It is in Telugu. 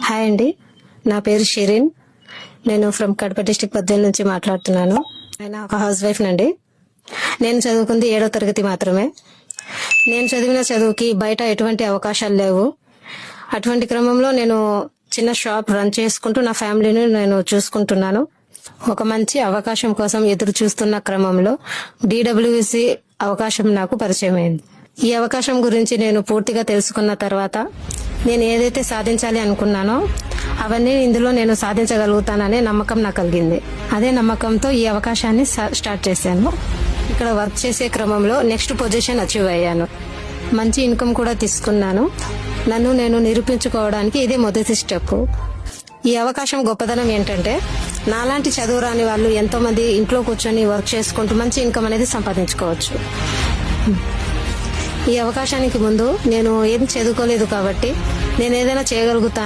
హాయ్ అండి, నా పేరు షిరిన్. నేను ఫ్రమ్ కడప డిస్టిక్ బద్వేల్ నుంచి మాట్లాడుతున్నాను. నేను ఒక హౌస్ వైఫ్ నండి. నేను చదువుకుంది 7వ తరగతి మాత్రమే. నేను చదివిన చదువుకి బయట ఎటువంటి అవకాశాలు లేవు. అటువంటి క్రమంలో నేను చిన్న షాప్ రన్ చేసుకుంటూ నా ఫ్యామిలీని నేను చూసుకుంటున్నాను. ఒక మంచి అవకాశం కోసం ఎదురు చూస్తున్న క్రమంలో DWC అవకాశం నాకు పరిచయం అయింది. ఈ అవకాశం గురించి నేను పూర్తిగా తెలుసుకున్న తర్వాత నేను ఏదైతే సాధించాలి అనుకున్నానో అవన్నీ ఇందులో నేను సాధించగలుగుతాననే నమ్మకం నాకు కలిగింది. అదే నమ్మకంతో ఈ అవకాశాన్ని స్టార్ట్ చేశాను. ఇక్కడ వర్క్ చేసే క్రమంలో నెక్స్ట్ పొజిషన్ అచీవ్ అయ్యాను. మంచి ఇన్కమ్ కూడా తీసుకున్నాను. నన్ను నేను నిరూపించుకోవడానికి ఇదే మొదటి స్టెప్. ఈ అవకాశం గొప్పదనం ఏంటంటే నాలాంటి చదువు రాని వాళ్ళు ఎంతో మంది ఇంట్లో కూర్చొని వర్క్ చేసుకుంటూ మంచి ఇన్కమ్ అనేది సంపాదించుకోవచ్చు. ఈ అవకాశానికి ముందు నేను ఏది చదువుకోలేదు కాబట్టి నేను ఏదైనా చేయగలుగుతాను